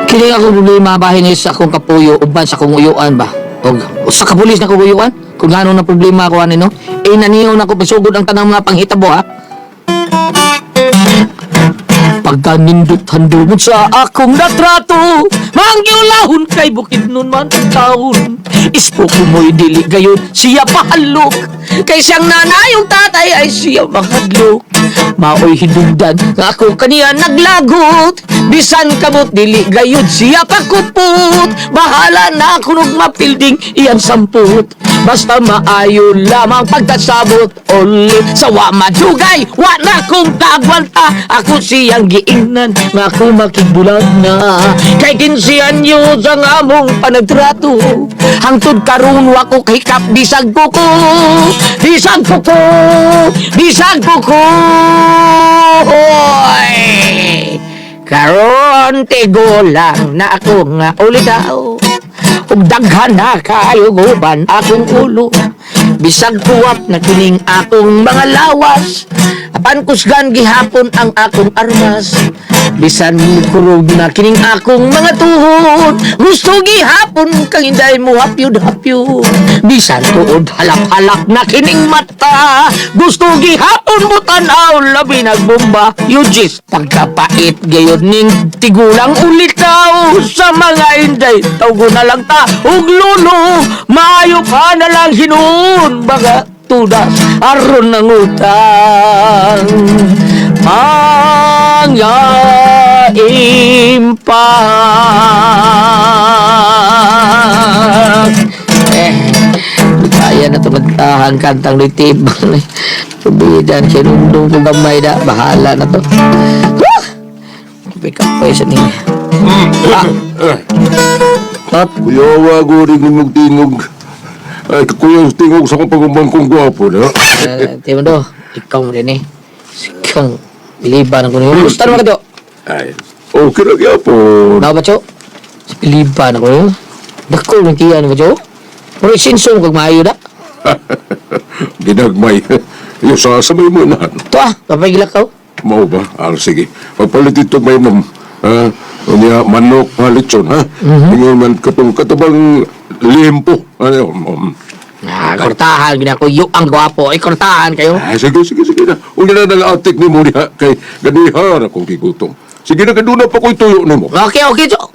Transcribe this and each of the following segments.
Kini ako problema bahin is akong kapuyo uban sa kong uyuan ba? O sa kapulis na kong uyuan? Kung gano'n na problema ako ano, naniyaw na ako pasugod ang tanang mga panghitabo ha? Pagka nindot hando mo sa akong natrato, mangyulahon kay bukid nun man ang taon. Isko ko mo'y dili gayon, siya pahalok. Kay siyang nanay yung tatay ay siya mahadlok. Maoy hinungdan nga ako kaniya naglagot. Bisan kamot dili gayon, siya pakupot. Bahala na ako nung mapilding iyan samput. Basta maayo lamang pagkasabot. Only sa wa madugay, wa na kong tagwanta. Ako siyang giingnan nga ako makigbulag na. Kay 15 anyos ang among panagtrato. Hangtod karon wa ko hikap bisag kuko. Bisag kuko, bisag kuko. Hoy! Karon tigo lang na ako nga ulitaw. Ug daghan na kayo guban akong ulo. Bisag kuwap na kining akong mga lawas. Apan kusgan gihapon ang akong armas. Bisan kurog na kining akong mga tuhod. Gusto gihapon kang inday mo hapyod-hapyod. Bisan tuod halak-halak na kining mata. Gusto gihapon mo tanaw labi nagbomba. Yujis pagkapait gayon ning tigulang ulitaw. Sa mga inday tawgo na lang ta ug luno. Maayo pa na lang hinuon baga tudas aron ng utang. Mangyain pa. Kaya na tumantahan kantang litib. Pubidan, sinundong kong gamay na. Bahala na to. Pick up pa isa niya. Kuyawa ko rin yung tingog. Ay, kuya tingog sa kong pagumbang kong gwapo na. Timondo, ikaw mo rin eh. Sikang biliban ako niyo. Gusto naman ka to? Ay, okay na kaya po. Naka ba, Cho? Biliban ako niyo. Dako ng tiyan ba, Cho? Pero isinsong kag maayo na. Ginagmay. Yung sasamay mo na. Ito papagilak ka. Mau ba? Sige. Pagpalit ito may ma'am. Unya manok na lechon, ha? Ngayon man katong katabang limpo. Ano, Kortahan, ginakuyo ang gwapo. Ay, kortahan kayo. sige na. Unya na nag-atik ni mo niya. Kay ganihan akong gigutom. Sige na, kaduna pa ko'y tuyo ni mo. Okay, Cho.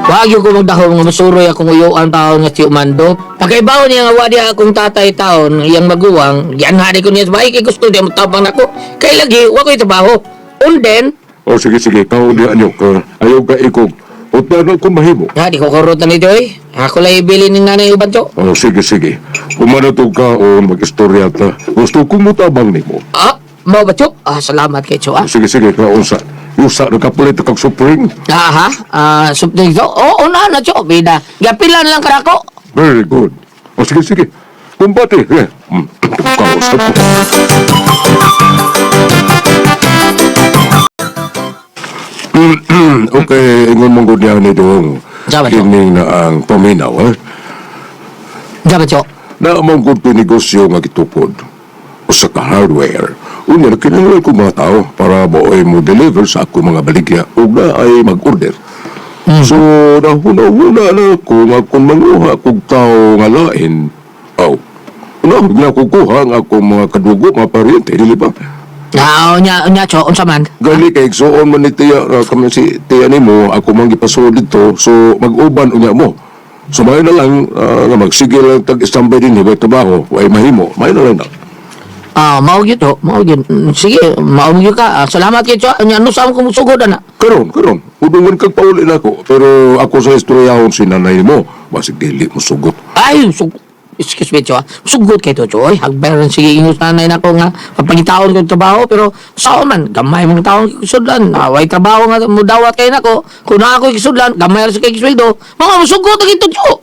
Wagyo ko magdahong nga masuroy akong uyuan taon nga tiyo mando. Pagkaibaw niya nga wadi akong tatay taon, iyang maguwang, yan hari ko niya sa bahay, kay gusto niya matabang nako. Kay lagi, wako'y trabaho. Unden, Sige. Tao niya anyo ka. Ayaw ka ikog. O paano kung mahimo? nga di ko kurot na nito eh. Ako lang ibili ng nanay uban, Cho. Sige. Kung manatog ka o mag-istorya ka, gusto kong mutabang ni mo. Mau ba, Cho? Salamat kay Cho, Sige, kaunsa. Yusa na kapalit kag supring. Subject to. Oo, na, Cho. Bida. Gapilan lang karako. Very good. Sige. Kumpati. Kausap ko. Okay, ingon mong good niya ni Dong. Sabi, Cho. Kining na ang paminaw, ha? Dapat, Cho. Na among good negosyo nga gitupod. O sa ka-hardware. Unya na kinahanglan ko mga tao para maoy mo deliver sa ako mga baligya o na ay mag-order. So, nahuna-huna na ko nga kung manguha kong tao nga lain. Una kukuha nga akong mga kadugo, mga pariente, dili ba? Nya, Cho, unsa man? Gali kay igsuon man ni tiya, kami si tiya ni mo, ako mang gipasulod dito, so mag-uban unya mo. So may na lang, nga magsige lang tag-istambay din, hibay trabaho, ay mahimo, may na lang na. Mao gyud, Cho. Mao gyud. Sige, mao gyud ka. Salamat kay Cho. Nya no sa akong sugod na. Karon. Udungan kag pauli na ako, pero ako sa istoryahon si nanay mo, basig dili mo sugot. Ay, excuse me, Cho. Sugod kay to, Cho. Hagbaran sige ingos nanay nako nga papangitaon ko trabaho, pero sao man gamay mong taon kisudlan. Way trabaho nga mo dawat kay nako. Kun ako kisudlan, gamay ra sa kay kisweldo. Mga sugot ang ito, Cho.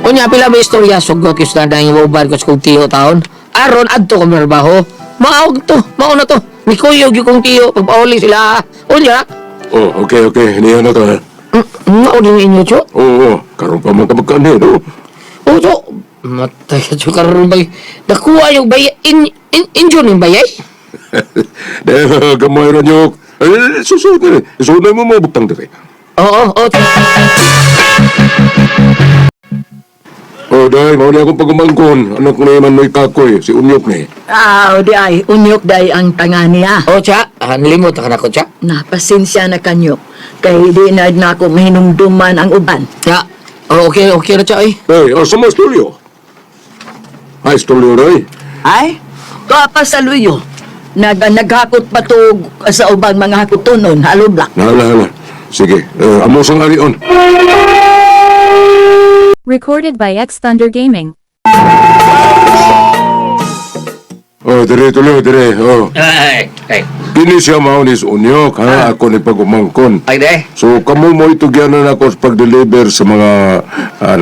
Unya, Unya pila may istorya sugot kis na yung uban ko sa kong tiyo taon. Aron adto ko trabaho. Maog to, mauna to. Mikuyog yung kong tiyo pagpauli sila. Unya, Oh, okay. Niya na ka. mauna yung inyo, Cho. Oo, karon pa man ka magkani, no? O, Cho. Matay ka, Cho, karoon ba? Nakuha yung bayay. Injun yung bayay? Dahil gamay rin yung... Susunod na rin. Susunod na mo mga butang diri. Oo. Oh, dahil, mauli akong pagumangkon. Anak ko na yung manoy kakoy, si Unyok ni. Di ay, unyok day ang tanga niya. O, Cha. Nalimot ka na ko, Cha. Napasensya na kanyo. Kay di na ako mahinumduman ang uban. Ya. Oh, okay na, Cha, eh. Hey, sa mga storyo. Ay, storyo rin. Ay, kapasaluyo. Naghakot pa to sa ubang mga hakutonon, halublak. Hala. Sige, amo sang arion. Recorded by X Thunder Gaming. Oh, tuloy. Oh. Ay. Kini siya maunis Unyok, ha? Ako ni pagumangkon. Ay, de. So, kamo mo itugyanan ako sa pag-deliver sa mga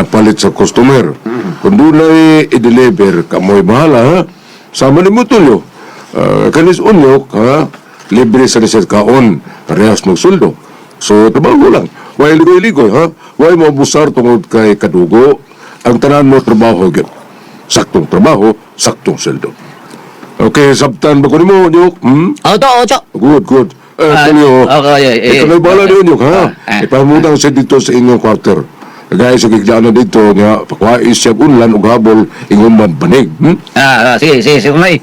napalit sa customer. Kung doon na i-deliver, kamo'y bahala, ha? Sama ni mo tulyo. Kanis Unyok, ha? Libre sa reset kaon, parehas magsuldo. So, trabaho lang. Huwag ligoy-ligoy, ha? Huwag mo abusar tungod kay kadugo. Ang tanan mo trabaho, yun. Saktong trabaho, saktong sweldo. Okay, sabtan ba ko ni mo, Unyok? O, Cho. Good. Tulyo. Okay. Ikaw na bala ni Unyok, ha? Ipamutang siya dito sa inyong quarter. Guys, sa giglaan na dito, nga, pakwais siya unlan o habol, ingon man banig. Sige, Unay.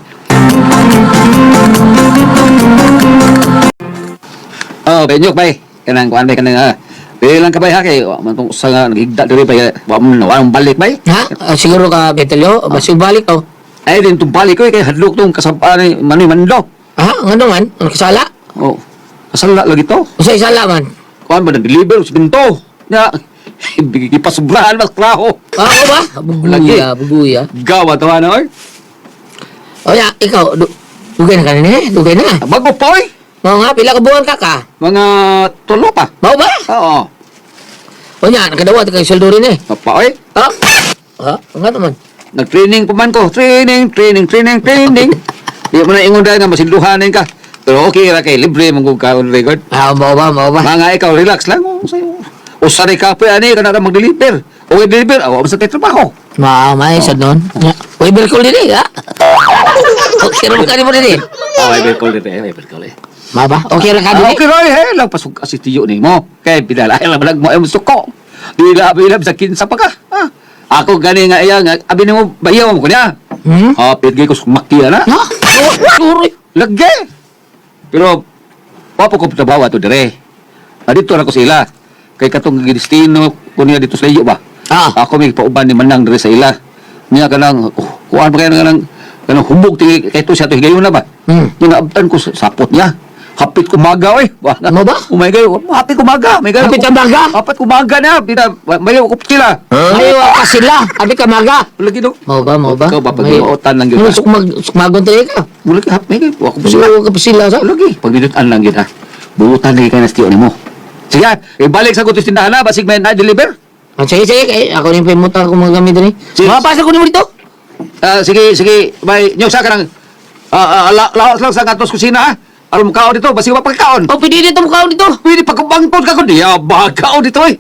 Oh, benyok bay. Kanang kuan bay kanang bilang ka bay ha kay man tong usa nga nagigda diri bay. Wa man balik bay. Ha? Siguro ka, Betelyo, basig balik ko. Ay din tong balik ko kay hadlok tong kasabaan ni Manoy Mando. Ha? Nga naman? Ang kasala? Oh. Kasala lagi to. Usa isala man. Kuan ba nag-deliver sa binto. Ya. Bigi pa sobrahan mas traho. Ako ba? Buguya. Gawa tawa na oy. O ya, ikaw, dugay na kanina eh. Dugay na. Bago poy. Mga nga, pila ka buwan ka. Mga tulo pa. Mau ba? Oo. O ya, nakadawa, tayo sweldo rin eh. Pa oy. Ha? Ha? Nga naman. Nag-training pa man ko. Training. Di mo na ingon dahil nga masinduhanin ka. Pero okay ra kay libre mong ka on record. Mau ba? Mga ikaw, relax lang. Usari ka pa, ani, ka na mag-deliver. O deliver, awa mo sa tayo trabaho. May sad nun. Uy, berkol din eh, ha? Okay ra ka mo din eh. Ay, berkol eh. Ma ba? Okay ra ka din eh. Okay, Roy, lang pasok kasi tiyo ni mo. Kaya pinalayan lang malag mo ay musuko. Dila-bilab sa kinsa pa ka. Ako gani nga iya nga, abi mo, bayaw mo ko niya. Hapit gay ko sumaktiya na. Ha? Suro. Lagi. Pero, wapo ko trabaho ato dire. Dito na ko sila. Kay katong gidestino ko niya dito sa iyo ba? Ako may pauban ni Manang dire sa ila. Niya kanang kuan pa kanang hubog ti kay to siya to higayon na ba? Ginaabtan ko sa sapot niya. Hapit kumaga oy. Ano ba? Oh my God, hapit kumaga. Hapit kumaga? Hapit kumaga na. Mayo ko sila. Ayaw ka sila. Abi ka maga. Lagi do. Mau ba? Ikaw ba pag-iutan lang yun? Sukmagon tayo ka. Mula ka hapit. Ako po sila. Sila ka pa sila sa. Lagi. Pag-iutan lang yun ha. Buutan lagi kayo na stiyo ni mo. Sige, ibalik sa kutis tindahan na. Basig may na-deliver. Sige. Ako rin pimuta kung magamit rin. Sige. Mapasa ko nimo dito. Sige. May nyo sa ka ng lawas lang sa ngatos kusina ha. Alam mo kaon dito. Basig mapagkaon. O, pwede dito mo kaon dito. Pwede pagkabangkod ka ko. Di bagaw dito eh.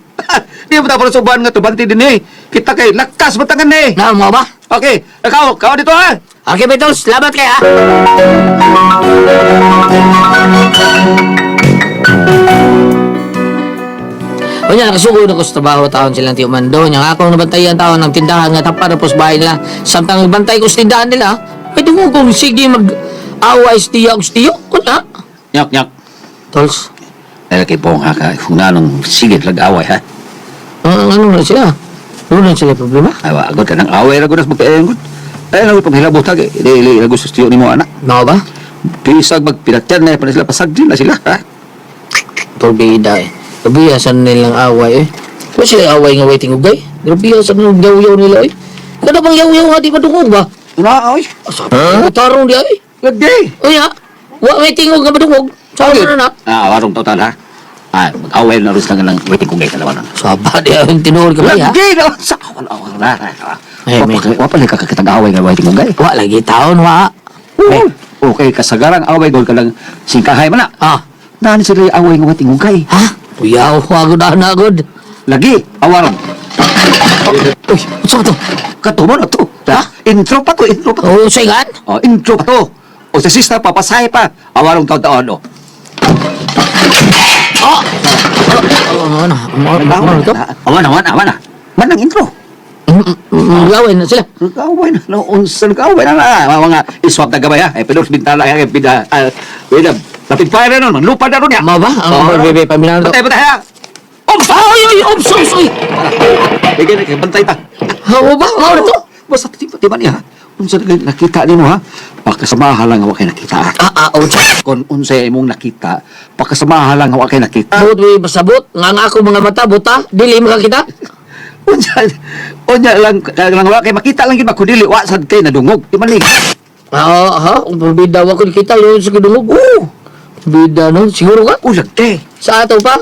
Di mo tapos subahan nga to. Banti din eh. Kita kay lakas batangan eh. Na, mau ba? Okay. Kaon dito ha. Okay, Betul. Selamat kayo, ha? O niya, nakasugoy na ko sa trabaho taon silang tiyo Mando. Niya akong nabantayan taon ng tindahan nga tapar na po sa bahay nila. Samtang nagbantay ko sa tindahan nila, pwede mo kung sige mag-away sa tiyo sa tiyo. O niya? Nyak. Tols, Dahil kay Bong ha ka. Kung nanong sige lag-away ha. ano na sila? Ano na sila problema? Ay, agad ka ng away. Agad na magpaayang gud. Ay, nagod pang hilabot ha. Dili nagod sa stiyo ni mo anak. Mau ba? Pisag magpinatyan na. Panis sila pasagdin na sila ha. Torbida eh. Kabiyasan nilang away eh. Kung sila away nga waiting ugay, kabiyasan nilang yaw-yaw nila eh. Kada bang yaw-yaw nga di madungog ba? Ay. Tarong di ay. Lagi. O ya, wa may tingog nga madungog. Sa ano na na? Warong total ha. Mag-away na rin sila ng waiting kong gay talawa nun. Saba di ang tinuod ka ba ha? Lagi na sa wala. Wapa lang kakakitag-away nga waiting kong gay. Wa lagi taon wa. Okay, kasagarang away gol ka lang singkahay man na. Naan sila yung away nga waiting kong gay. Ha? Uyaw wa gud na gud. Lagi, awaron. Uy, unsa to? Katuman na to. Intro pa to. Oh, saingan. Intro pa to. O sa sista, papasahe pa. Awarong taon-taon, o. Ano to? Awan na. Manang intro. Gawin na sila. Nag-away na. Unsa nag-away na. Mga iswap na gabay, ha. Pilos bintala, pida. Rapid fire na nun. Lupa na ron, ya. Ama ba? Ang bebe paminan to. Patay, ha. Ay, oy. Bigyan na, bantay ta. Hawa ba? Mao na to. Basta tiba niya, ha. Unsa nakita nimo ha? Pakasamahan lang nga wa kay nakita. Kung unsay imong nakita, pakasamahan lang nga wa kay nakita. Sabot mo pasabot nga ako mga mata buta, dili mo kita. Unya lang wa kay makita lang gid ba kun dili wa sad kay nadungog. Di man ni. Kung bida ako kita yun sa kidungog. Bida no, siguro ka? Ulag te. Sa ato pa?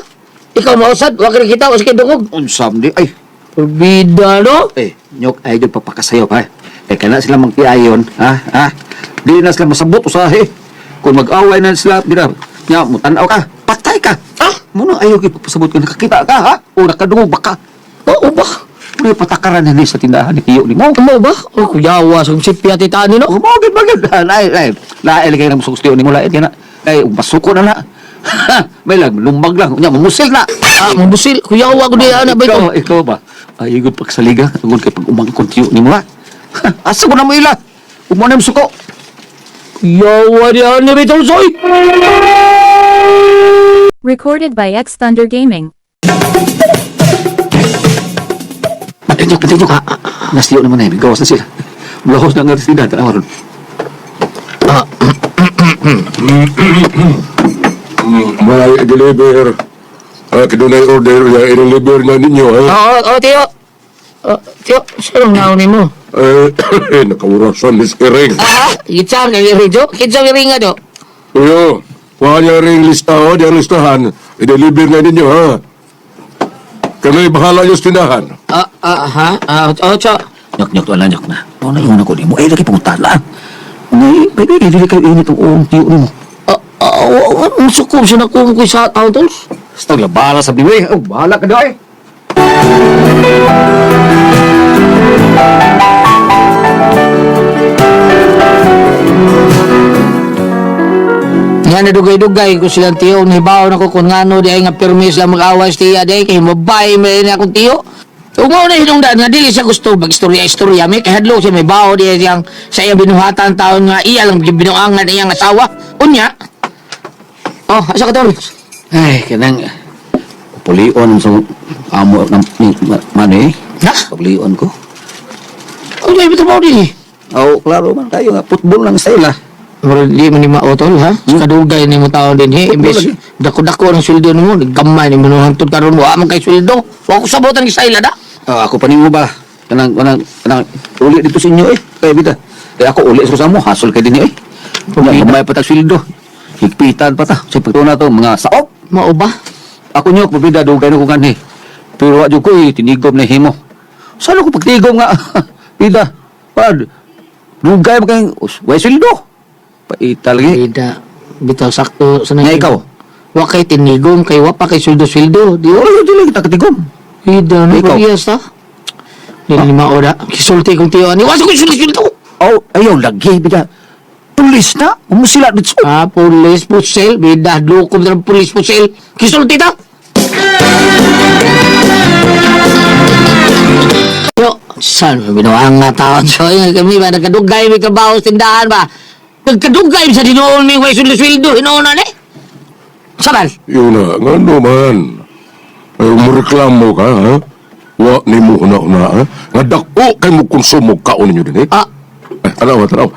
Ikaw mausad, wa ka kita wa sa kidungog. Unsam di ay. Bida no? Nyok ay jud papakasayo pa. Kana sila magpiayon, ha? Di na sila masabot usahe. Kung mag-away na sila, bida, nya mo tanaw ka, patay ka. Muna ayaw kay pasabot ka nakakita ka, ha? O nakadungog baka. Oo ba? May patakaran na ni sa tindahan ni Tiyo ni mo. Ano ba? O kuyawa sa sipi at itani no? Magid. Lain kay na musuko ni mo lain na. Ay, basuko na na. May lang, lumbag lang. Nya, mamusil na. Mabusil. Kuyawa ko diyan na ba ito? Ikaw ba? Ay, igod pagsaliga. Agod kay pag umangkon Tiyo ni mo, ha? Asa ko na mo ila? Umuha na yung suko. Kuyawa diyan na ba ito, Soy? Recorded by X Thunder Gaming. Patinjok. Nastiyo naman na, gawas na sila. Mulahos na nga sila, tanawa ron. May deliver. Kadunay order ya i-deliver na ninyo, ha? Oo, Tiyo. Tiyo, saan ang nauni mo? Nakawurasan ni Skering. Kitsa ang ring do? Kitsa ang ring nga do? Uyo, kuha niya ring lista, diyan listahan. I-deliver na ninyo, ha? Kami bahala yung tindahan. Tiyo. Nyok na. Ano yung ako ni mo? Ay, lagi punta lang. Ngay, baby, hindi kayo init ang uong Tiyo ni mo. Ang sukom siya na kung sa taon to? Basta labala sa biwi. Bahala ka doy. Nga na dugay-dugay ko silang Tiyo. Nibaw na ko kung ngano di ay nga permis lang mag-awas tiya di kay mabay may na akong Tiyo. Tungaw na hinungdan nga dili siya gusto mag-istorya-istorya may kahadlo siya may baho di siyang sa iya binuhatan taon nga iya lang binuangan iyang asawa. Unya. Asa ka to? Ay, kanang pulion sa amo ng mani. Pulion ko. May bitrabaho din eh. Klaro man kayo nga. Football lang sa ila. Pero di mo ni maotol ha? Kadugay ni mo tao din eh. Imbes dako-dako ng sweldo mo, gamay ni mo nung hantod karon wa man kay sweldo. Wa ko sabotan ni Sayla da. Ako pa nimo ba? Kanang uli dito sa inyo Kaya bida. Kaya ako uli sa mo. Hasol kay din Gamay pa tag sweldo. Higpitan pa ta. Sa pagtuna to, mga saop. Mao ba? Ako nyo, pabida, dugay na ko gani. Pero wadyo ko tinigom na himo. Saan ako pagtigom nga? Bida, pad. Dugay ba kayong, way sweldo. Paita lagi. Ida. Bitaw sakto sa Nga ikaw? Wa kay tinigom kay wa pa kay sweldo-sweldo. Di Di lagi kita katigom. Ida na Ikaw? pagiyas ta. Dili mao da. Kisulti kong Tiyo ani. Wa sa ko sweldo. Ayaw, lagi, bida. Pulis na, umusila dito. Police pusel, bida dukom ng police pusel. Kisulti ta. Yo, saan mo binuang nga taon? So, kami ba, nagkadugay may trabaho sa tindahan ba? Nagkadugay sa dinoon may way sweldo, hinoon na Saan? Yun na, nga naman. Ay, umureklamo ka, ha? Wa ni mo una-una, ha? Nga dako kay mo konsumo kaon ninyo din, Tanawa. Tanawa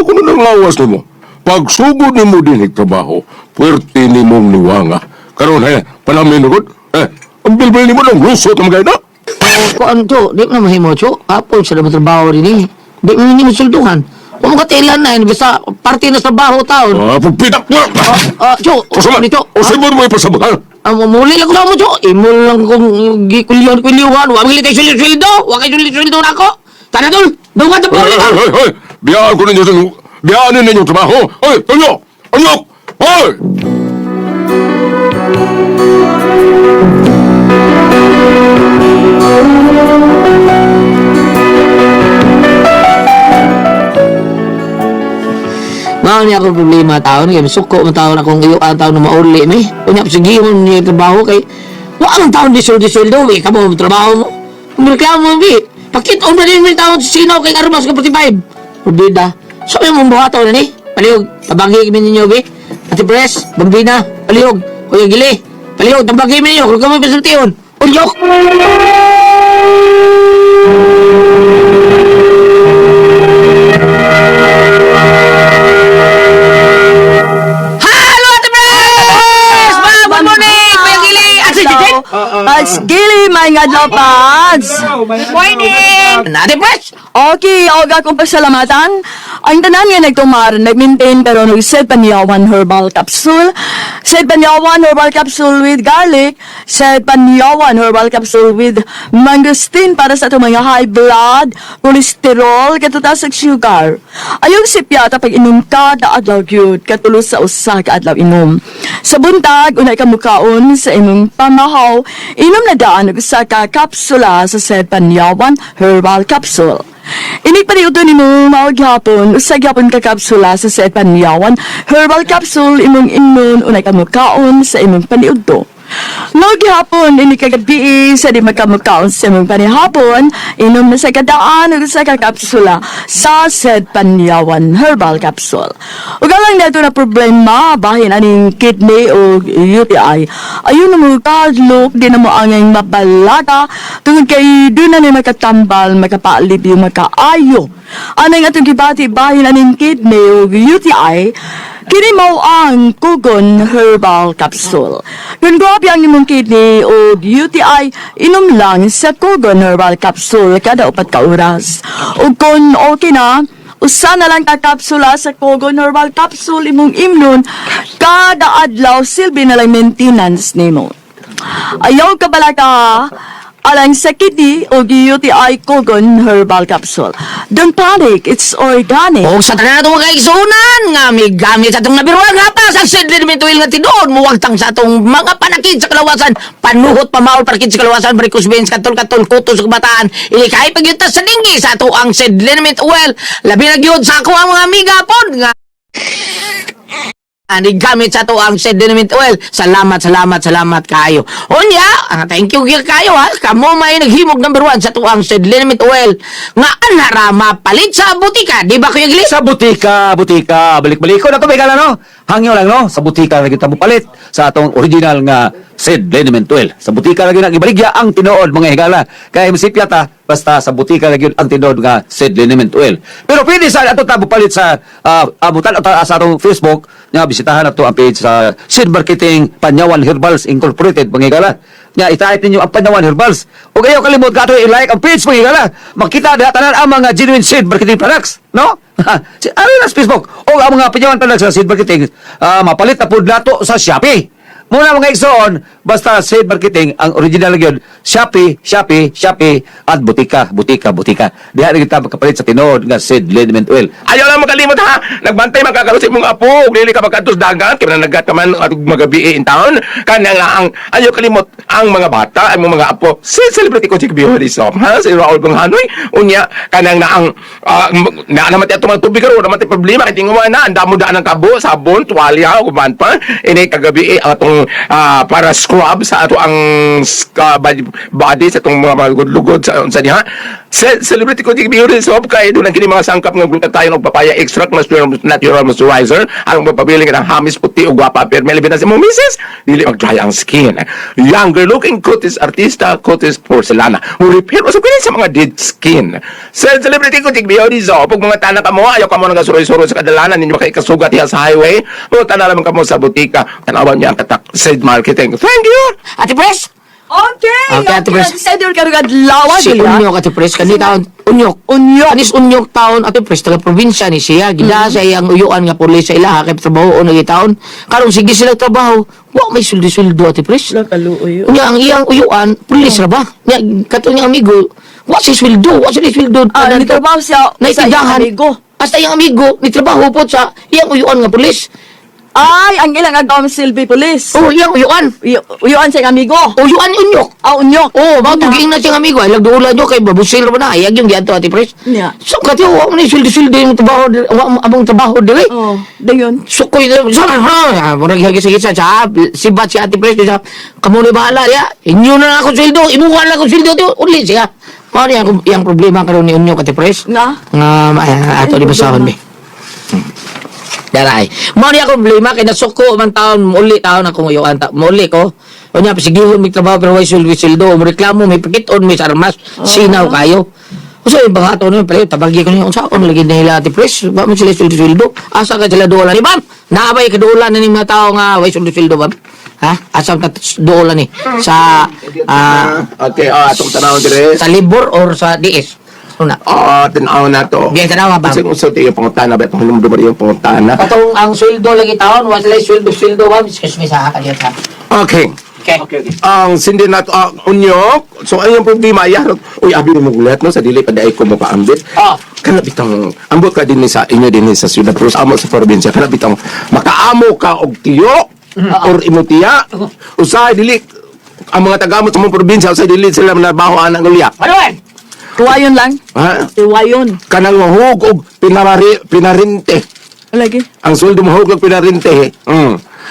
ko na ng lawas ni mo. Pag sugod ni mo din trabaho, puwerte ni mong niwanga. Karon, palamin ko, ang bilbil ni mo ng lusot ang gaya na. Kuan to, di mo na mahimo, cho. Apol sa naman trabaho din Di mo nini masulduhan. Kung mo katilan na, basta parte na sa trabaho taon. Pagpitak mo! Cho, Usama, nito. usama mo ipasabahan. muli lang ko sa mo, Jo. Imo lang kong gikulyon-kulyuhan. Huwag magili tayo sulit-sulido. Huwag kayo sulit-sulido na ako. Tara, Tol. Daw ka Hoy, hoy, hoy, hoy! Biyaan ko ninyo sa... Biyaan ninyo trabaho! Hoy, Tonyo! Anyok! Hoy! Mao niya akong problema tao na kay suko man tao na kung iyo ang tao na mauli mi. Unya sige mo niya trabaho kay wa ang tao di sweldo mi kamo mo trabaho mo. Umreklamo mi. Pakit on din mi tao sino kay armas ka 45. Udida. So mo buhato na ni. Palihog tabagi mi ninyo bi. Ate Pres, Bambina, palihog. Kuya Gili, palihog tabagi mi ninyo kung kamo bisultiyon. Unyok. Pads, gili, may nga daw, Pads. Morning! Nade Pres! Okay, oga kong pasalamatan. Ang tanan nga nagtumar, nag-maintain pero nag-set panyawan herbal capsule. Set panyawan herbal capsule with garlic. Set panyawan herbal capsule with mangosteen para sa itong mga high blood, cholesterol, katutas sa sugar. Ayong sipyata pag inom ka, daadlaw gyud katulos sa usa ka adlaw inom. Sa buntag, unay ka mukaon sa imong pamahaw, inom na daan og usa ka kapsula sa set panyawan herbal capsule. Ini paniuto ni mo mawaghapon, usag hapon ka kapsula sa set panyawan, herbal capsule imong inon unay kamukaon sa imong paniuto. Mawaghapon, ini kagabi sa di magkamukaon sa imong panihapon, inom na sa kadaan o sa kakapsula sa set panyawan herbal capsule. Ugalang na ito na problema, bahin aning kidney o UTI. Ayun na mo kadlok, di na mo angay mabalaga, tungkol kay doon na ni makatambal, makapaalib yung makaayo. Anong atong gibati bahin aning kidney o UTI, kini mo ang Kugon Herbal Capsule. Kung grabe ang imong kidney o UTI, inom lang sa Kugon Herbal Capsule kada 4 ka oras. O kung okay na, usa na lang ka kapsula sa Kugon Herbal Capsule imong imnon, kada adlaw silbi na lang maintenance nimo. Ayaw ka bala ka alang sa kidney o UTI Kugon Herbal Capsule. Don't panic, it's organic. O sa tanan natong mga kaigsunan nga may gamit sa atong nabiruan nga pa sa sediment oil nga tinuod muwagtang sa atong mga panakid sa kalawasan panuhot pamaol panakid sa kalawasan varicose veins katol kuto sa kabataan ilikay pagyuntas sa dinggi sa ato ang sediment oil labi na gyud sa ako ang mga amiga pod nga ani gamit sa to ang sediment oil. Salamat kayo. Unya, thank you kayo ha. Kamo may naghimog number 1 sa to ang sediment oil. Nga anara mapalit sa butika. Di ba Kuya Gili? Sa butika. Balik-balik ko na to, Megala, no? Hangyo lang, no? Sa butika lagi tayo palit sa atong original nga Sid Liniment Oil. Sa butika lagi na ibaligya ang tinuod, mga higala. Kaya masipya ta, basta sa butika lagi ang tinuod nga Sid Liniment Oil. Pero pwede sa ato tabo palit sa abutan sa atong Facebook, nga bisitahan ato ang page sa Sid Marketing Panyawan Herbals Incorporated, mga higala. Nga i-type ninyo ang Panyawan Herbals. O kayo kalimot ka ito i-like ang page, mga higala. Makita na tanan ang mga genuine Sid Marketing products, no? Ano na sa Facebook? O ang mga Panyawan products sa Sid Marketing, mapalit na po nato sa Shopee. Muna mga igsoon, basta Sid Marketing, ang original yun, Shopee, at butika. Diha na kita magkapalit sa tinood nga Sid Liniment Oil. Ayaw lang magalimot ha! Nagbantay magkakarosin mong apo, lili ka magkatos dagat, kaya na nagkataman at magabi in town. Kanya nga ang, ayaw kalimot, ang mga bata, ang mga apo, celebrity ko si Bihori Sop, ha? Si Raul Banghanoy, unya, kanya nga ang, naman tayo mga tubig karo, naman tayo problema, kaya tingin mo na, ang damo-daan ng kabo, sabon, tuwalya, kuman pa, ini kagabi, atong para scrub sa ato ang body sa itong mga lugod sa niya. Celebrity ko di Bihori Soap kaya doon ang kini mga sangkap ng glutathione o papaya extract natural moisturizer ang mapabiling ng hamis puti o guwapa pero may libitan sa mga misis dili mag-dry ang skin. Younger looking Cutis Artista, Cutis Porcelana who repair o sabihin sa mga dead skin. Celebrity ko di Bihori Soap pag mga tanak mo ayaw ka mo nang suroy-suroy sa kadalanan ninyo makikasugat niya sa highway mga tanak naman ka mo sa butika tanawan niya ang katak Sid Marketing. Thank you! Ate Pres, Okay, Okay, Ate Pres. Schedule ka rin adlaw, Si Unyok, Ate Pres, kanina taon, Unyok. Unyok. Anis Unyok taon, Ate Pres, taga probinsya ni siya. Gida sa iyang uyuan nga pulis sa ilaha, kay trabaho o nagitaon. Karong sige sila trabaho, wa may suldo-suldo, Ate Pres. Wala kaluoy. Unya, ang iyang uyuan, pulis ra ba? Nya, kato niyang amigo, wa siya sweldo, wa siya sweldo. Nitrabaho siya sa iyang Naitindahan. amigo. Hasta iyang amigo, nitrabaho po sa iyang uyuan nga pulis. Ay, ang ilang agawang silbi police. Oh, iyang uyuan. Uyuan sa iyang amigo. Uyuan ni Unyok. Unyok. Oh, matuging na siyang amigo. Ay, lagduulan nyo kay babusil ra ba na. Ayag yung giyanto, Ate Pres. Yeah. So, kati, wa mo na sweldo-sweldo yung trabaho, among trabaho dili. Oh, dayon. So, ko sana ha, murag hagis-hagis sa sibat si Ate Pres siya. Kamo ni bahala ya. Inyo na ako sweldo, imuha na ako sweldo ti uli siya. Mao ni ang problema karon ni Unyok, Ate Pres. Nga? Nga ato di basahon mi. Daray. Mao ni ang problema kay nasuko man taon muli taon ako nguyuan ta. Muli ko. Unya pasigihon mi trabaho pero way sweldo, mo reklamo may pakiton mi sa armas. Sinaw kayo. Usa yung mga ato nun, pero tabagi ko niya, unsaon lagi nila Ate Pres, ba mo sila sweldo? Asa ka sila dolan ni Bam? Naabay ka dolan na ni mga tao nga, way sweldo Bam? Ha? Asa ka dolan ni? Sa, Okay, atong tanaw dire. sa libur or sa DS? Una. Tanaw na to. Biyan tanaw ba? Kasi kung sa tiyo pangutana, ba itong hinumdo ba yung pangutana? Katong ang sweldo lagi taon, wa sila sweldo Bam? Excuse me sa kaliyan ha. Okay. Okay. Ang sindi na to, Unyok, so ano yung problema? Yan, uy, abi mo gulat, no? Sa dili pa dahi ko mapaambit. Kana bitang, ambot ka din sa inyo din sa siyudad, pero sa amo sa probinsya, kana bitang, makaamo ka og tiyo, or imutiya, usay dili, ang mga tagamot sa mga probinsya, usay dili sila nabaho anang uliya. Manuel! Tuwayon lang. Ha? Tuwayon. Kanang mahug og pinarinte. Lagi. Ang sweldo mahug og pinarinte.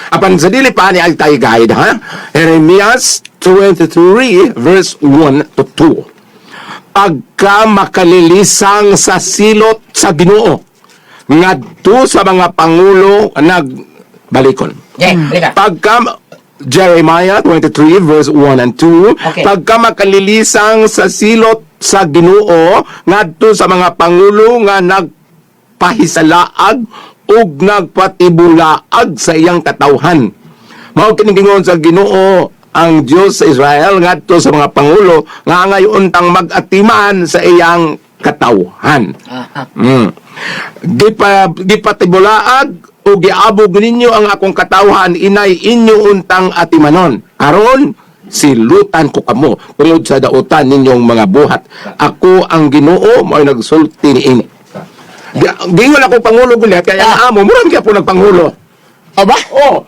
Apan sa dili pa ni Altay guide, ha? Jeremias 23 verse 1 to 2. Pagka makalilisang sa silot sa Ginoo, ngadto sa mga pangulo nagbalikon. Pagka Jeremiah 23 verse 1 and 2, Okay. pagka makalilisang sa silot sa Ginoo ngadto sa mga pangulo nga nagpahisalaag ug nagpatibulaag sa iyang katawhan. Mao kining gingon sa Ginoo ang Dios sa Israel ngadto sa mga pangulo nga ngayon tang mag-atiman sa iyang katawhan. Gipatibulaag o giabog ninyo ang akong katawhan inay inyo untang atimanon. Aron silutan ko kamo tungod sa dautan ninyong mga buhat. Ako ang Ginoo mao nagsulti niini. Gingon ako pangulo gulat kaya ang amo murang gyud po nagpangulo. O ba?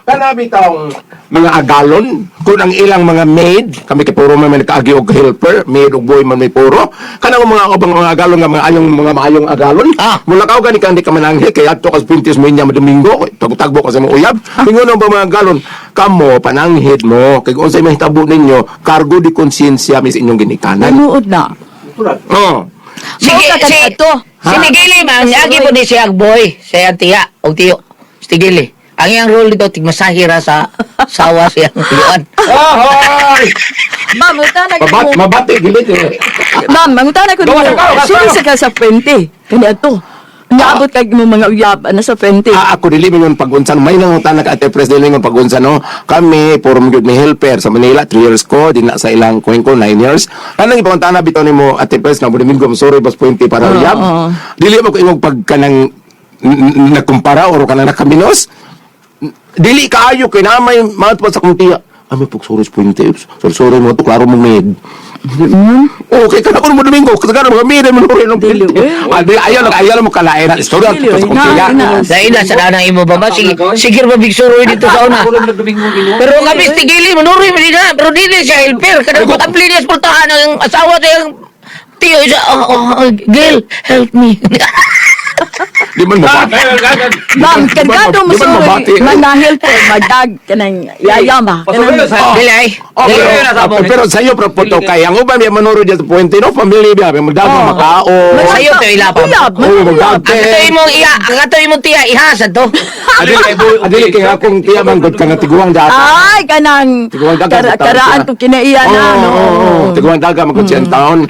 Kanabi taong mga agalon, kung ang ilang mga maid, kami kay puro man may nakaagi og helper, maid og boy man may puro, kanang mga ubang mga agalon nga mga maayong agalon, mula ka gani ka mananghel, kaya ato kas pintis mo niya Domingo, tagbo ka sa mga uyab, ingon ba mga agalon, kamo, pananghid mo, kay kung sa'y mahitabo ninyo, kargo di konsensya mis inyong ginikanan. Nanuod na. Sige, sinigili man, agi po ni siya boy, siya tiya, o tiyo, sinigili. Ang iyang role dito, tigmasahira sa sawa siyang tiyan. Ma'am, utana ko. Mabati, gilit eh. Ma'am, utana ko. Sino sa ka sa 20? Kanya to. Naabot kag mo mga uyab na sa 20. Ako dili mingon pagunsan may nangutan na Ate Pres dili mingon pagunsan no. Kami puro gyud may helper sa Manila 3 years ko din na sa ilang kuwing ko 9 years. Anong ipangutana bitaw nimo Ate Pres na Domingo sorry bas puente para uyab. Dili mo ko imong pagkanang nagkumpara or kanang nakaminos. Dili kaayo kay namay matpot sa kumtiya. Ami pug sorry puente. Sorry mo to klaro mo med. Okay, kana ko mo Domingo, kada mo kami mo rin ng dili. Ayaw mo kalain na istorya sa kumtiya. Dahil na sa danang imo ba? Sige ba bigsuroy dito sa una. Pero kami tigili, manuroy mo na. Pero dili siya helper. Kada ko tapli niya sportahan ang asawa sa yung tiyo. Gil, help me. Di man mabati. Ma'am, kagado mo sa manahil po, magdag kanang yayama. Dili. Pero sa iyo propoto kay ang uban may manuro dito puente no family biya may magdago makao. Sa iyo to ilapam. Ang katoy mo iya, ang katoy mo tiya ihasa to. Adili kay akong tiya man gud kang tiguang data. Ay, kanang karaan to kinaiya na. Tiguang daga man gud siyang taon.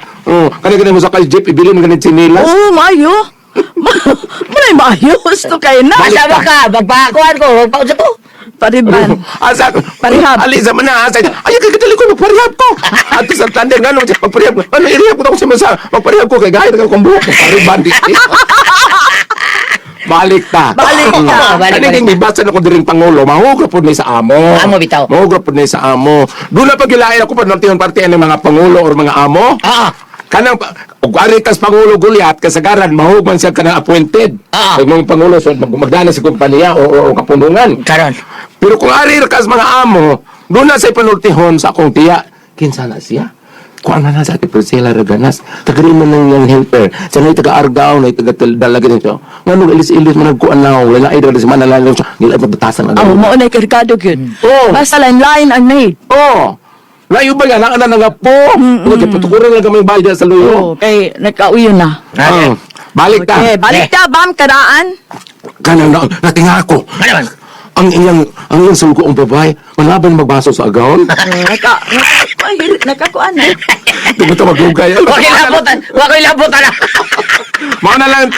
Kanang mo sa kay jeep ibili mo ganit sinilas. Oh, mayo. Malay maayos to kayo na. Basta ba ka, magpakuan ko, magpakuan to. Pariban. Asa ko. Parihab. Alisa man na. Asa. Ay, kagdali ko. Magparihab ko. At sa tanda nga nung magparihab ko. Ano, irihab ko na ako sa masa. Magparihab ko. Kaya gaya na kong buhok. Magpariban. Balik ta. Balik ta. Balik, Ano yung ibasa na ko din Pangulo. Mahugra po na sa amo. Amo, bitaw. Mahugra po na sa amo. Doon na pagilain ako pa ng partiyan ng mga Pangulo o mga amo. Kanang ug ari kas Pangulo Gulyat kasagaran mahugman siya kanang appointed. Ug mga Pangulo so magdana sa kompanya o kapunungan. Karon. Pero kung ari kas mga amo, doon na sa panultihon sa akong tiya. Kinsa na siya? Kuan man na sa ati Priscilla Raganas. Tagarin man ng helper. Sa nay taga Argao, nay taga Dalaga nito. Ngano ilis-ilis man nagkuan na ako. Wala ay daw sa manalan siya. Nila pagtasan na. Oh, mo na kargado gyud. Oh. Basta line ang need. Oh. Layo ba yan? Ang anak nga po. Patukurin lang kami bayad sa luyo. Oh, kay nakauyo na. Balik ka. Okay, balik ta bam karaan. Kanang natinga ako. Ang inyong sulgo ang babae, malaban magbaso sa agaon. Nakakuan na. Tumata maglugay. Wako'y labutan na. Mao na lang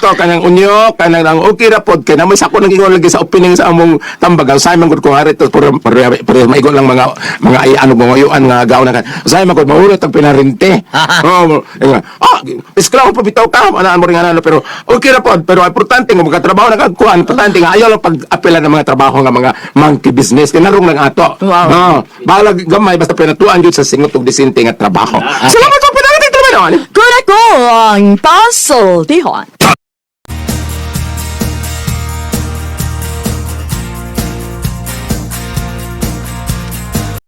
to. Kanang unyo, kanang ang okay ra pod kay na may sako nang ingon lagi sa opening sa among tambagan. Say man gud ko ari to pero maigon lang mga ay ano mga yuan nga gaw na kan. Say man gud maurot ang pinarinte. Isklaw pa bitaw ka, anaan mo ring ano pero okay ra pod pero importante nga magkatrabaho na kagkuan. Importante nga ayaw lang pag-apela ng mga trabaho nga mga monkey business kinarong lang ato. Wow. Balag gamay basta pinatuan jud sa singot ug disente nga trabaho. Salamat sa pinarating trabaho. Kuna ko ang puzzle, Tihon.